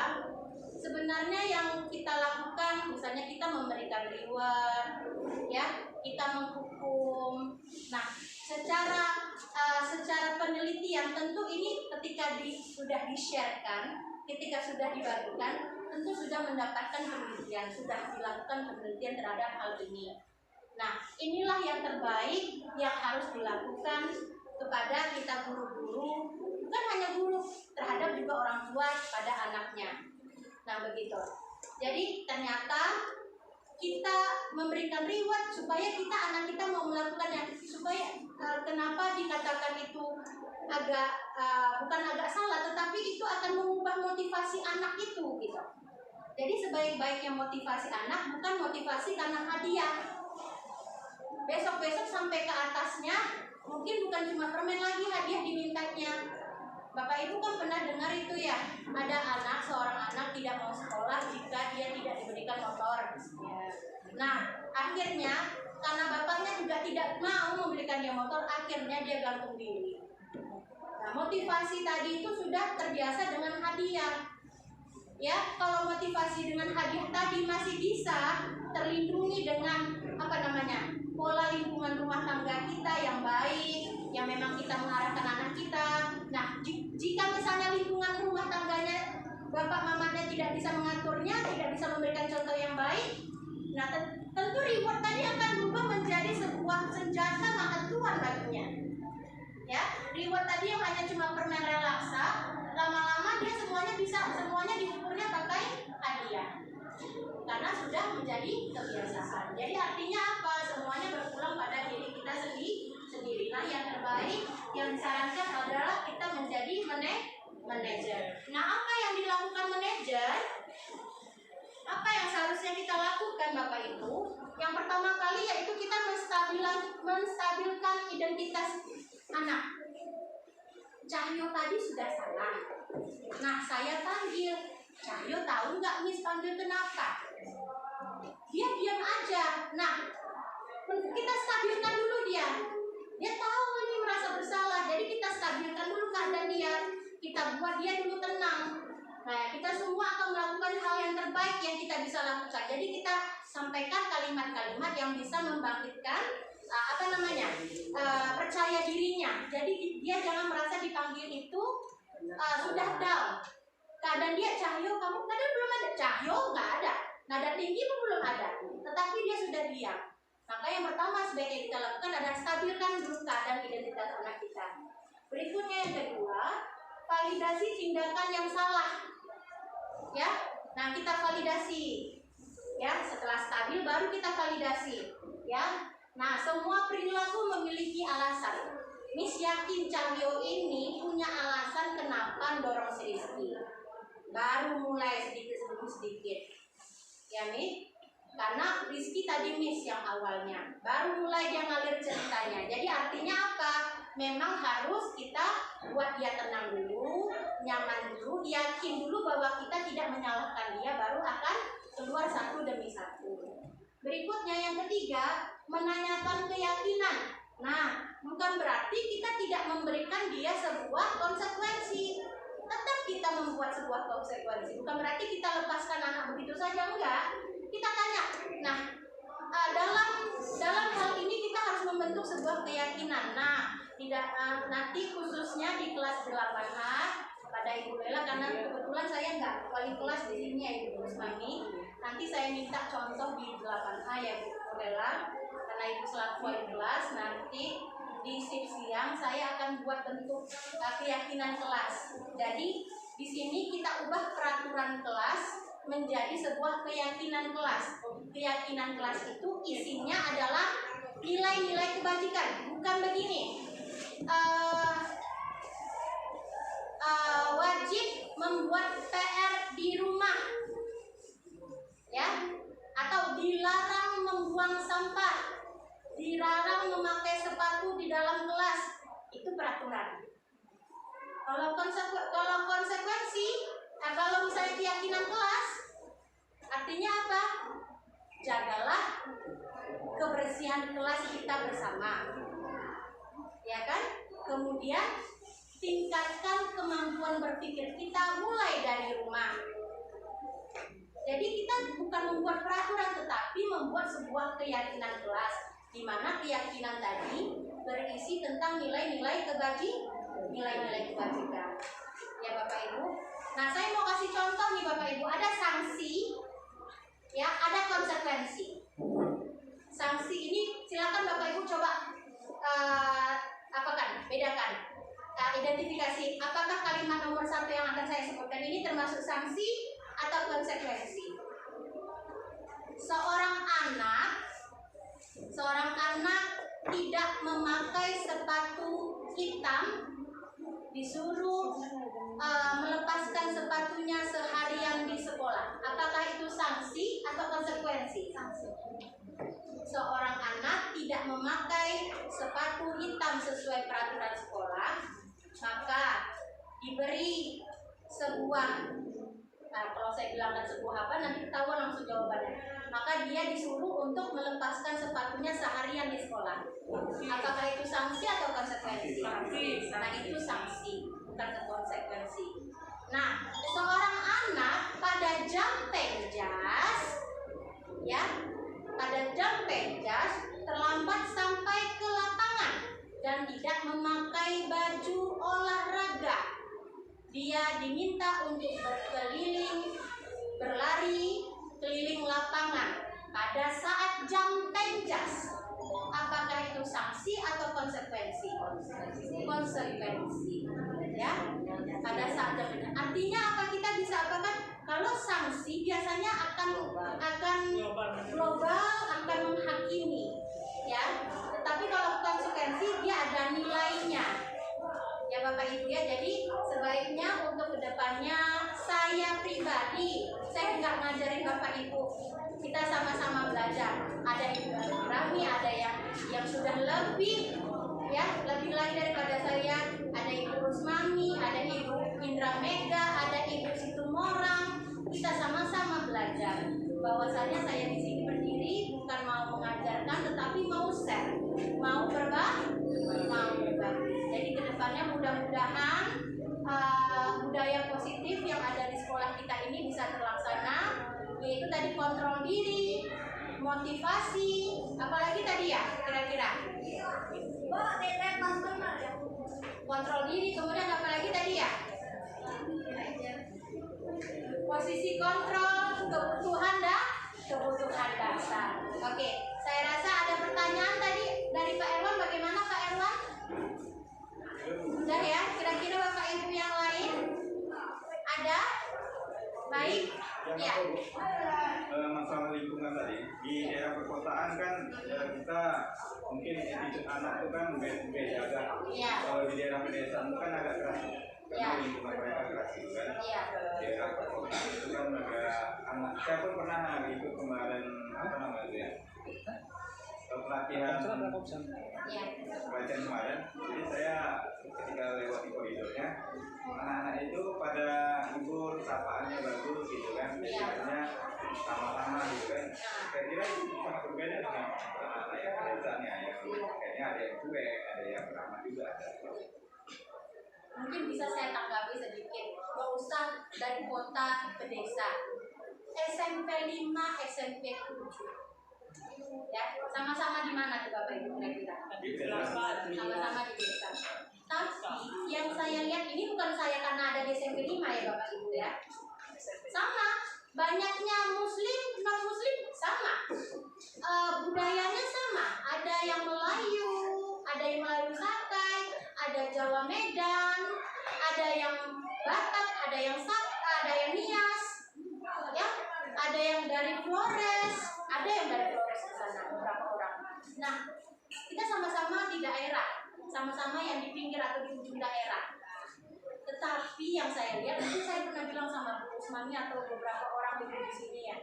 Sebenarnya yang kita lakukan, misalnya kita memberikan reward, ya, kita menghukum. Nah, secara penelitian tentu ini ketika sudah di-sharekan, ketika sudah dibagikan, tentu sudah mendapatkan penelitian, sudah dilakukan penelitian terhadap hal ini. Nah, inilah yang terbaik yang harus dilakukan kepada kita guru-guru, bukan hanya guru, terhadap juga orang tua pada anaknya. Nah, begitu. Jadi ternyata kita memberikan reward supaya anak kita mau melakukannya. Supaya kenapa dikatakan itu bukan agak salah, tetapi itu akan mengubah motivasi anak itu gitu. Jadi sebaik-baiknya motivasi anak bukan motivasi karena hadiah. Besok-besok sampai ke atasnya mungkin bukan cuma permen lagi hadiah dimintanya. Bapak Ibu kan pernah dengar itu ya, ada seorang anak tidak mau sekolah jika dia tidak diberikan motor. Ya. Nah, akhirnya karena bapaknya juga tidak mau memberikan dia motor, akhirnya dia gantung diri. Nah, motivasi tadi itu sudah terbiasa dengan hadiah. Ya, kalau motivasi dengan hadiah tadi masih bisa terlindungi dengan pola lingkungan rumah tangga kita yang baik, yang memang kita mengarahkan anak kita. Nah, jika misalnya lingkungan rumah tangganya bapak mamanya tidak bisa mengaturnya, tidak bisa memberikan contoh yang baik, nah tentu reward tadi akan berubah menjadi sebuah senjata makan tuan baginya. Ya, reward tadi yang hanya cuma permen relaksa, lama-lama dia semuanya diukurnya pakai hadiah. Karena sudah menjadi kebiasaan. Jadi artinya apa? Semuanya berpulang pada diri kita sendiri. Nah, yang terbaik yang disarankan adalah kita menjadi manajer. Nah, apa yang dilakukan manajer? Apa yang seharusnya kita lakukan, Bapak Ibu? Yang pertama kali yaitu kita menstabilkan identitas anak. Cahyo tadi sudah salah. Nah, saya panggil, Cahyo tahu nggak Miss panggil kenapa? Dia diam aja. Nah, kita stabilkan dulu dia. Dia tahu ini merasa bersalah, jadi kita stabilkan dulu keadaan dia. Kita buat dia dulu tenang. Nah, kita semua akan melakukan hal yang terbaik yang kita bisa lakukan. Jadi kita sampaikan kalimat-kalimat yang bisa membangkitkan percaya dirinya. Jadi dia jangan merasa dipanggil itu sudah down. Keadaan dia, Cahyo, kamu kadang belum ada. Cahyo nggak ada. Nada tinggi pun belum ada. Tetapi dia sudah diam. Maka yang pertama sebaiknya kita lakukan adalah stabilkan dulu keadaan identitas anak kita. Berikutnya yang kedua, validasi tindakan yang salah. Ya, nah kita validasi. Ya, setelah stabil baru kita validasi. Ya, nah semua perilaku memiliki alasan. Miss yakin Cahyo ini punya alasan kenapa dorong si Rizky. Baru mulai sedikit demi sedikit. Ya nih, karena Rizky tadi miss yang awalnya, baru mulai dia ngalir ceritanya. Jadi artinya apa? Memang harus kita buat dia tenang dulu, nyaman dulu, yakin dulu bahwa kita tidak menyalahkan dia, baru akan keluar satu demi satu. Berikutnya yang ketiga, menanyakan keyakinan. Nah, bukan berarti kita tidak memberikan dia sebuah konsekuensi. Tetap kita membuat sebuah konsekuensi. Bukan berarti kita lepaskan anak begitu saja, enggak. Kita tanya. Nah, dalam hal ini kita harus membentuk sebuah keyakinan. Nah, tidak nanti khususnya di kelas 8A pada Ibu Lela, karena kebetulan saya enggak wali kelas di sini ya Ibu Usmani. Nanti saya minta contoh di 8A ya Bu Nurlela, karena Ibu selaku wali kelas. Nanti di shift siang saya akan buat bentuk keyakinan kelas. Jadi di sini kita ubah peraturan kelas menjadi sebuah keyakinan kelas. Keyakinan kelas itu isinya adalah nilai-nilai kebajikan. Bukan begini, wajib membuat PR di rumah, ya, atau dilarang membuang sampah, dilarang memakai sepatu di dalam kelas. Itu peraturan. Kalau konsekuensi, kalau misalnya keyakinan kelas, artinya apa? Jagalah kebersihan kelas kita bersama, ya kan? Kemudian tingkatkan kemampuan berpikir kita mulai dari rumah. Jadi kita bukan membuat peraturan, tetapi membuat sebuah keyakinan kelas, di mana keyakinan tadi berisi tentang nilai-nilai kebajikan. Ya Bapak Ibu. Nah, saya mau kasih contoh nih Bapak Ibu. Ada sanksi, ya, ada konsekuensi. Sanksi ini silakan Bapak Ibu coba bedakan, identifikasi apakah kalimat nomor 1 yang akan saya sebutkan ini termasuk sanksi atau konsekuensi. Seorang anak tidak memakai sepatu hitam disuruh melepaskan sepatunya seharian di sekolah. Apakah itu sanksi atau konsekuensi? Sanksi. Seorang anak tidak memakai sepatu hitam sesuai peraturan sekolah, maka diberi sebuah, kalau saya bilangkan sebuah apa, nanti ketahuan langsung jawabannya. Maka dia disuruh untuk melepaskan sepatunya seharian di sekolah. Apakah itu sanksi atau konsekuensi? Nah, itu sanksi, bukan konsekuensi. Nah, seorang anak pada jam penjas, ya, pada jam penjas terlambat sampai ke lapangan dan tidak memakai baju olahraga. Dia diminta untuk berlari keliling lapangan pada saat jam penjas. Apakah itu sanksi atau konsekuensi? Konsekuensi, ya. Pada saat jam penjas. Artinya apa, kita bisa apakan? Kalau sanksi biasanya akan global, akan menghakimi, ya. Tetapi kalau konsekuensi dia ada nilainya, ya Bapak Ibu ya. Jadi sebaiknya untuk kedepannya saya pribadi, saya nggak ngajarin Bapak Ibu, kita sama-sama belajar. Ada Ibu Rami, ada yang sudah lebih lagi daripada saya, ada Ibu Rusmani, ada Ibu Indra Mega, ada Ibu Situmorang. Kita sama-sama belajar. Bahwasanya saya di sini berdiri bukan mau mengajarkan, tetapi mau share, mau berbagi. Jadi kedepannya mudah-mudahan budaya positif yang ada di sekolah kita ini bisa terlaksana, yaitu tadi kontrol diri, motivasi, apalagi tadi ya kira-kira kontrol diri, kemudian apalagi tadi ya posisi kontrol, kebutuhan dasar. Oke, saya rasa ada pertanyaan tadi dari Pak Erwan. Bagaimana Pak Erwan? Udah ya, kira-kira Bapak Ibu yang lain ada? Baik, ya. Masalah lingkungan tadi di daerah perkotaan kan kita mungkin attitude anak itu kan beda agak. Ya. Kalau di daerah pedesaan itu kan agak keras. Karena lingkungan mereka keras itu kan. Ya. Daerah perkotaan itu kan agak anak. Saya pun pernah ikut kemarin pelatihan pelatihan kemarin. Jadi saya ketika lewat di koridornya, anak-anak itu pada libur, sapaannya bagus gitu kan, biasanya sama-sama gitu kan. Saya kira itu sangat berbeda dengan anak-anak yang biasanya yang kayaknya ada yang cuek, ada yang ramah juga ada. Mungkin bisa saya tanggapi sedikit. Nggak usah dari kota ke desa. SMP 5, SMP 7. Ya, sama-sama di mana tuh Bapak Ibu kira-kira? Sama-sama di desa. Tapi yang saya lihat ini bukan saya karena ada di SMP 5 ya Bapak Ibu ya. Sama, banyaknya muslim non muslim sama, budayanya sama, ada yang Melayu Sakai, ada Jawa Medan, ada yang Batak, ada yang Saka, ada yang Nias, ya, ada yang dari Flores ke sana beberapa orang. Nah, kita sama-sama di daerah, sama-sama yang di pinggir atau di ujung daerah. Tetapi yang saya lihat, itu saya pernah bilang sama Bu Usmani atau beberapa orang di sini ya,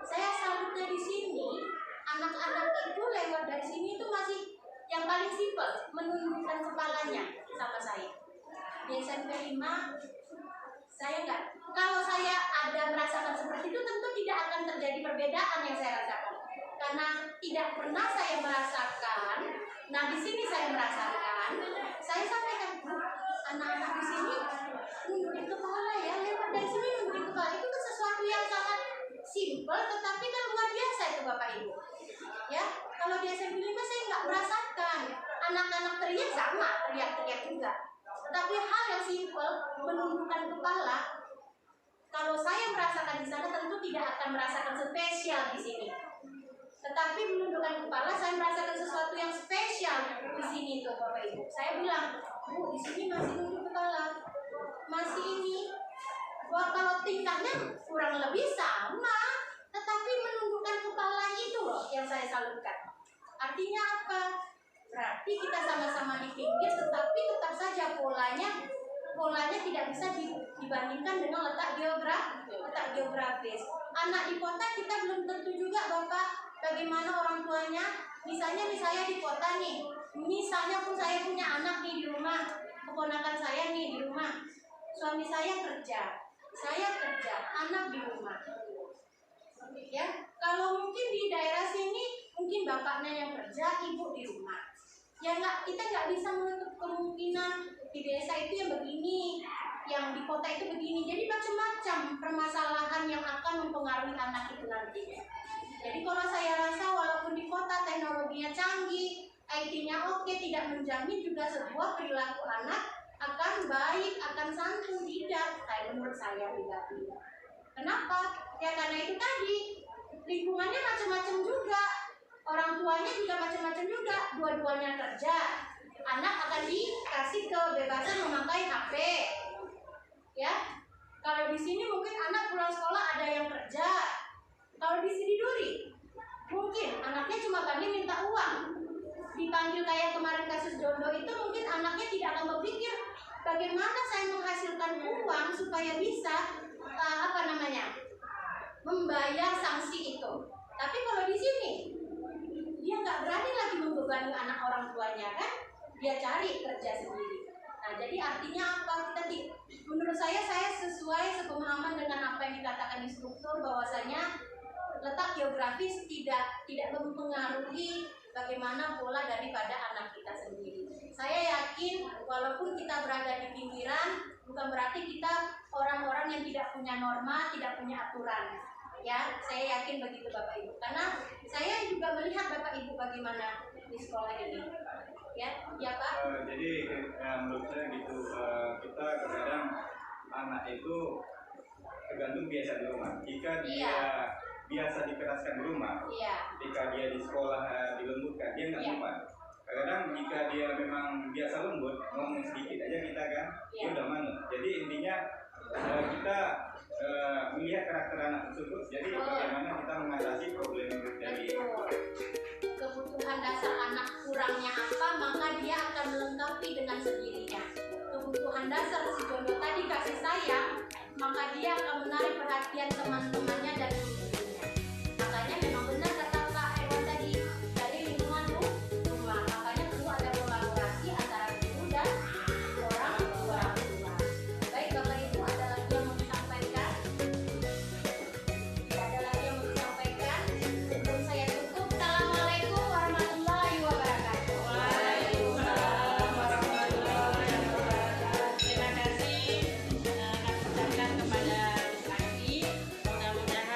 saya salutnya di sini, anak-anak itu lewat dari sini itu masih yang paling simpel, menundukkan kepalanya sama saya. Di SMP 5, saya enggak. Kalau saya ada merasakan seperti itu, tentu tidak akan terjadi perbedaan yang saya rasakan. Karena tidak pernah saya merasakan. Nah, di sini saya merasakan. Saya sampaikan, anak-anak di sini nundukin kepala ya, lewat dari sini nundukin kepala. Itu kan sesuatu yang sangat simpel, tetapi kan luar biasa itu Bapak Ibu. Ya, kalau di SMP 5 saya nggak merasakan. Anak-anak teriak sama, teriak-teriak juga. Tetapi hal yang simpel, menundukkan kepala, kalau saya merasakan di sana tentu tidak akan merasakan spesial di sini. Tetapi menundukkan kepala, saya merasakan sesuatu yang spesial di sini tuh Bapak Ibu. Saya bilang, Bu, di sini masih nunduk kepala, masih ini. Wah, kalau tingkahnya kurang lebih sama, tetapi menundukkan kepalanya itu loh yang saya salutkan. Artinya apa? Berarti kita sama-sama di pinggir, tetapi tetap saja polanya tidak bisa dibandingkan dengan letak geografis. Anak di kota kita belum tentu juga Bapak bagaimana orang tuanya. Misalnya nih saya di kota nih, misalnya pun saya punya anak nih di rumah, keponakan saya nih di rumah, suami saya kerja, anak di rumah. Ya, kalau mungkin di daerah sini mungkin bapaknya yang kerja, ibu di rumah. Ya kita nggak bisa menutup kemungkinan di desa itu yang begini, yang di kota itu begini. Jadi macam-macam permasalahan yang akan mempengaruhi anak itu nanti. Jadi kalau saya rasa walaupun di kota teknologinya canggih, IT-nya oke, tidak menjamin juga sebuah perilaku anak akan baik, akan santun, tidak. Menurut saya pribadi. Kenapa? Ya karena itu tadi, lingkungannya macam-macam juga, orang tuanya juga macam-macam juga, dua-duanya kerja. Anak akan dikasih kebebasan memakai HP. Ya, kalau di sini mungkin anak pulang sekolah ada yang kerja. Kalau di sini Duri, mungkin anaknya cuma tadi minta uang. Dipanggil kayak kemarin kasus Jondo itu, mungkin anaknya tidak akan berpikir bagaimana saya menghasilkan uang supaya bisa membayar sanksi itu. Tapi kalau di sini dia nggak berani lagi membebani anak orang tuanya kan, dia cari kerja sendiri. Nah jadi artinya apa? Menurut saya sesuai sepemahaman dengan apa yang dikatakan instruktur, bahwasanya letak geografis tidak mempengaruhi bagaimana pola daripada anak kita sendiri. Saya yakin walaupun kita berada di pinggiran, bukan berarti kita orang-orang yang tidak punya norma, tidak punya aturan. Ya, saya yakin begitu Bapak Ibu. Karena saya juga melihat Bapak Ibu bagaimana di sekolah ini. Ya Pak. Jadi menurut saya gitu, kita kadang anak itu tergantung biasa di rumah. Jika dia biasa dikeraskan di rumah, ketika dia di sekolah dilembutkan, dia nggak mempan. Kadang jika dia memang biasa lembut, ngomong sedikit aja kita kan, dia udah manut. Jadi intinya kita melihat karakter anak tersebut. Jadi bagaimana kita mengatasi problem dari kebutuhan dasar anak kurangnya apa, maka dia akan melengkapi dengan sendirinya. Kebutuhan dasar si Jondo tadi kasih sayang, maka dia akan menarik perhatian teman-temannya dan gurunya. Makanya memang benar kata Pak Erwan tadi, dari lingkungan rumah. Makanya perlu ada kolaborasi antara guru dan orang tua. Baik Bapak Ibu, ada lagi yang mau disampaikan? Tidak ada lagi yang mau disampaikan? Sebelum saya tutup, Assalamualaikum warahmatullahi wabarakatuh. Waalaikumsalam warahmatullahi wabarakatuh. Terima kasih kami ucapkan kepada Adi. Mudah-mudahan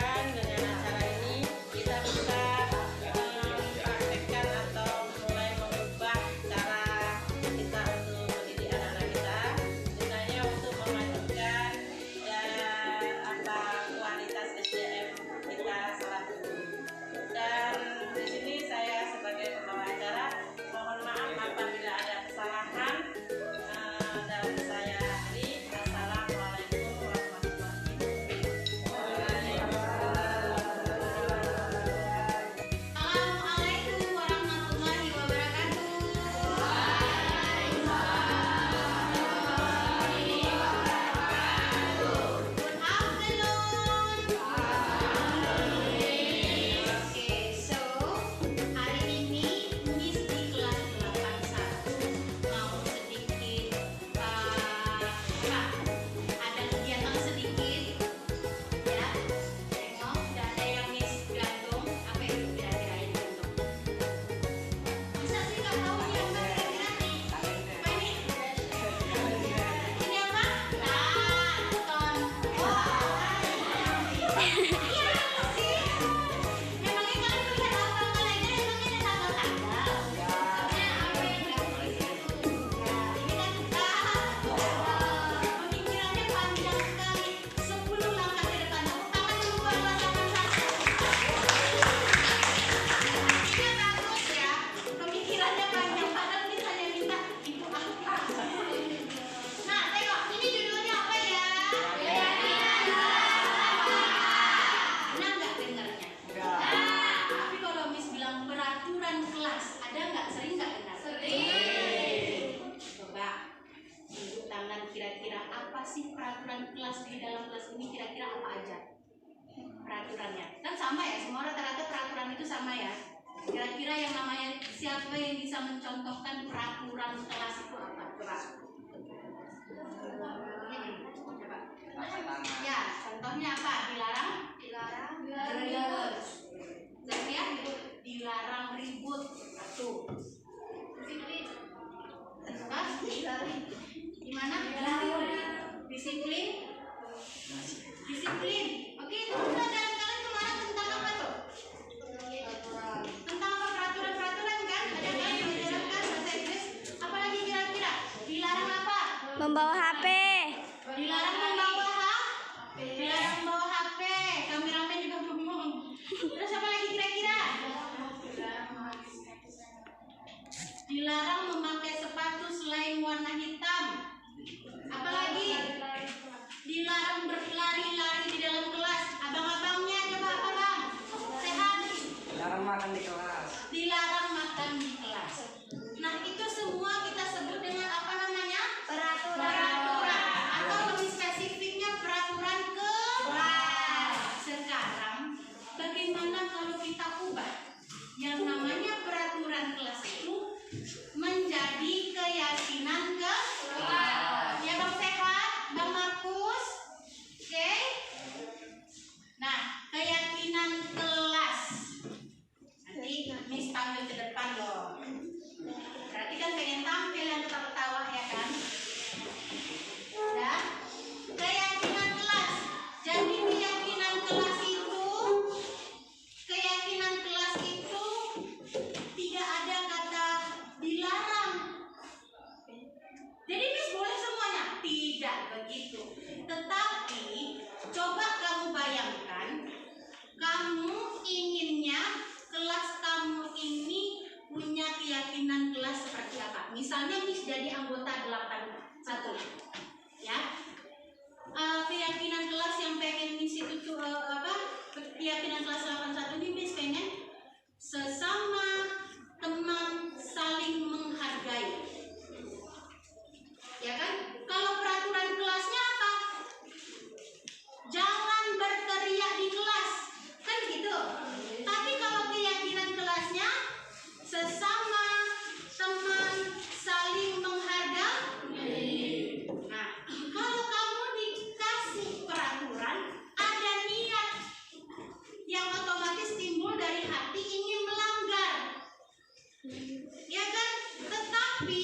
sama ya, semua rata-rata peraturan itu sama ya. Kira-kira yang namanya siapa yang bisa mencontohkan peraturan kelas itu apa? Coba. Ya, contohnya apa? Dilarang ribut. Saya dilarang ribut. Satu. Gimana? Disiplin. Oke, itu pelajaran kalian kemarin tentang apa tuh? Tentang apa? Peraturan kan? Ada kan yang dijalankan bahasa Inggris? Apalagi kira-kira? Dilarang apa? Membawa HP. Dilarang membawa Dilarang membawa HP. Kameramen juga bingung. Terus apa lagi kira-kira? Dilarang memakai sepatu selain warna hitam. Apalagi? Dilarang berlari-lari di dalam kelas. Abang-abangnya coba apa bang? Sehat? Dilarang makan di kelas. Dilarang makan di kelas. Nah itu semua kita sebut dengan apa namanya? Peraturan. Atau lebih spesifiknya peraturan kelas. Sekarang bagaimana kalau kita ubah yang namanya peraturan kelas itu menjadi keyakinan kelas? Ya bang Sehat, bang Markus, oke? Nah keyakinan kelas nanti Miss panggil ke depan loh. Berarti kan pengen tampil yang ketawa-ketawa ya kan? Ya, keyakinan kelas. Jadi keyakinan kelas itu tidak ada kata dilarang. Jadi Miss boleh semuanya? Tidak begitu. Tetapi coba kamu bayangkan, kamu inginnya kelas kamu ini punya keyakinan kelas seperti apa? Misalnya Miss jadi anggota 81 ya. Keyakinan kelas yang pengen Miss itu tuh keyakinan kelas 81 ini Miss pengen sesama teman saling menghargai. Ya kan? Kalau peraturan kelasnya apa? Jangan berteriak di kelas. Kan gitu. Tapi kalau keyakinan kelasnya sesama teman saling menghargai. Nah, kalau kamu dikasih peraturan, ada niat yang otomatis timbul dari hati ingin melanggar. Ya kan? Tetapi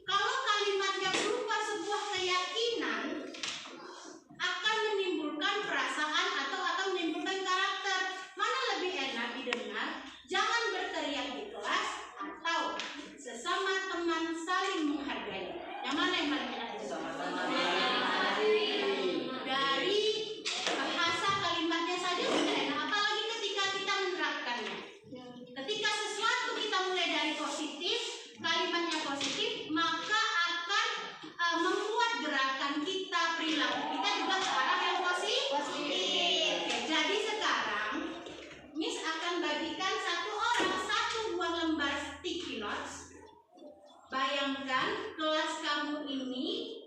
kalau kalimatnya berupa sebuah keyakinan akan menimbulkan perasaan atau akan menimbulkan karakter. Mana lebih enak didengar? Jangan berteriak di kelas atau sesama teman saling menghargai. Yang mana yang paling enak didengar? Dari bahasa kalimatnya saja sudah enak, apalagi ketika kita menerapkannya. Ketika sesuatu kita mulai dari positif, kalimatnya positif, maka akan membuat gerakan kita, perilaku kita juga ke arah yang positif. Jadi sekarang Miss akan bagikan satu orang satu buah lembar sticky notes. Bayangkan kelas kamu ini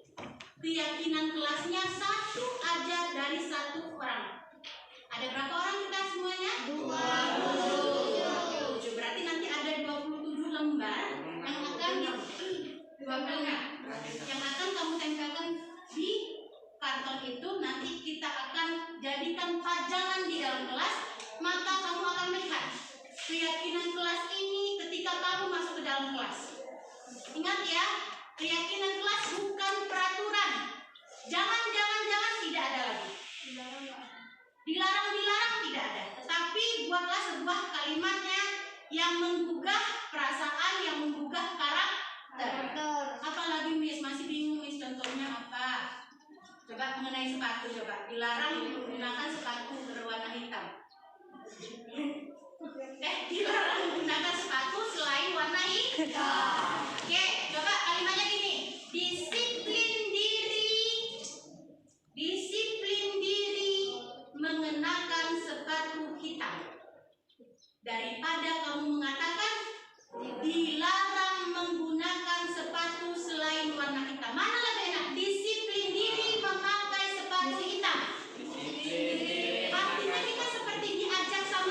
keyakinan kelasnya satu aja dari satu orang. Ada berapa orang kita semuanya? 27. Berarti nanti ada 27 lembar yang akan yang akan kamu tempelkan di karton itu. Nanti kita akan jadikan pajangan di dalam kelas. Maka kamu akan melihat keyakinan kelas ini ketika kamu masuk ke dalam kelas. Ingat ya, keyakinan kelas bukan peraturan. Jangan tidak ada lagi. Dilarang tidak ada. Tetapi buatlah sebuah kalimatnya yang menggugah perasaan, yang menggugah karakter. Apalagi Miss masih bingung Miss, contohnya apa? Coba mengenai sepatu, coba dilarang menggunakan sepatu berwarna hitam. Dilarang menggunakan sepatu selain warna hitam. Oke, coba kalimatnya gini. Disiplin diri mengenakan sepatu hitam. Daripada kamu mengatakan dilarang menggunakan sepatu selain warna hitam. Mana lebih enak? Disiplin diri memakai sepatu hitam. Artinya kita seperti diajak sama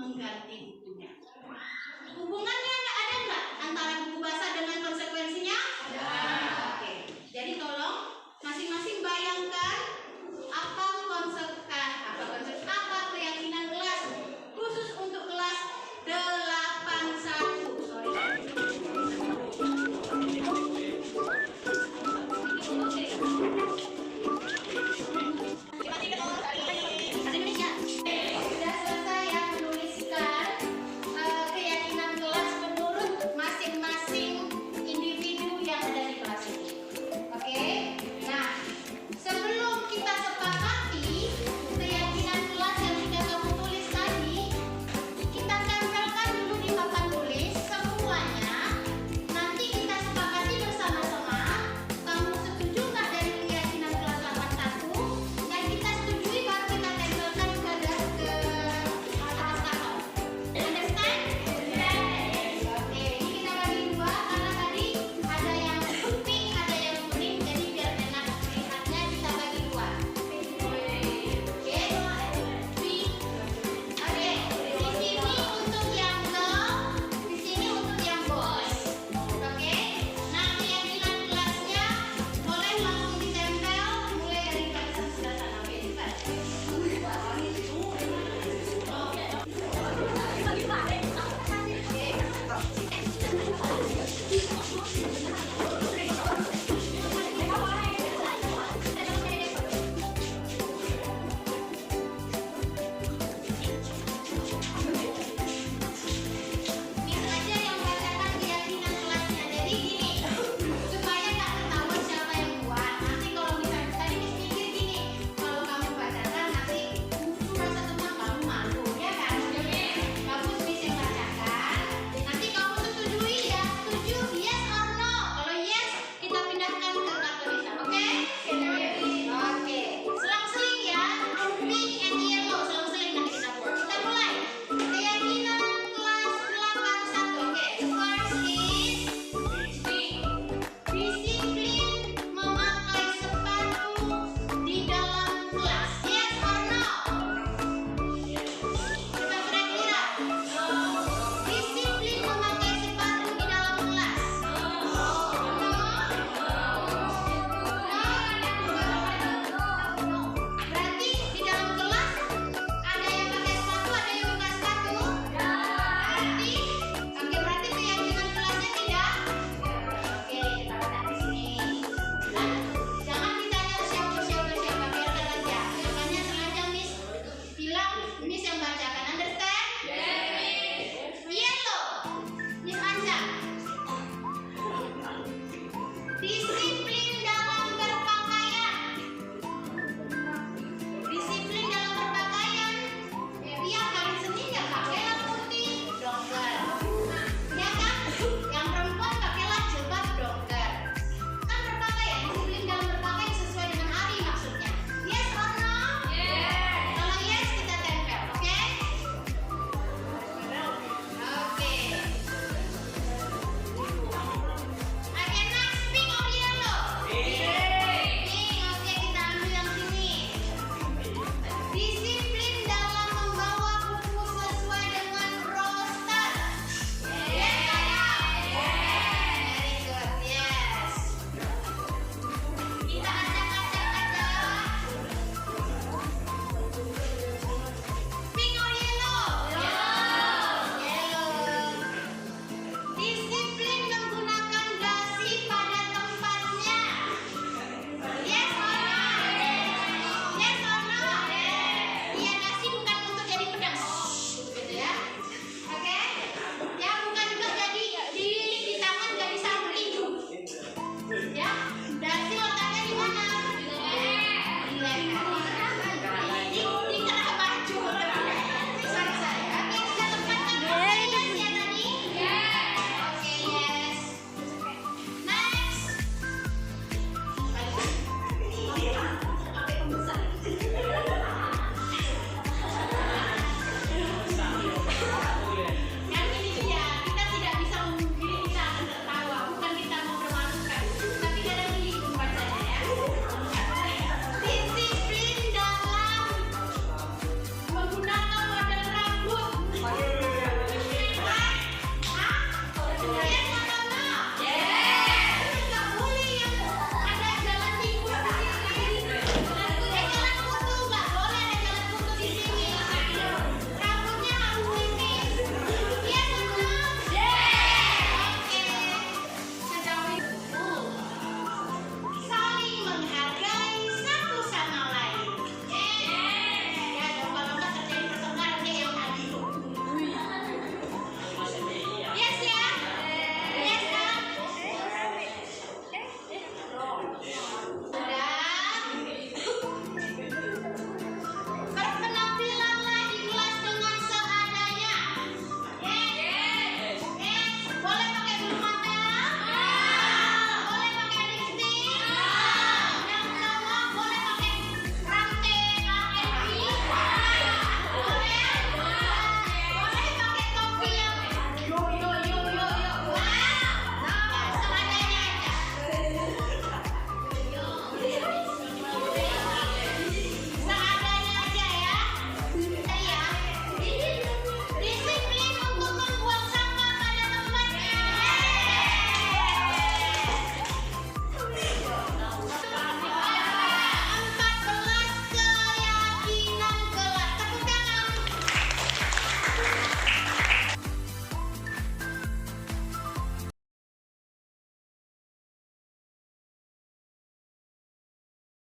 mengganti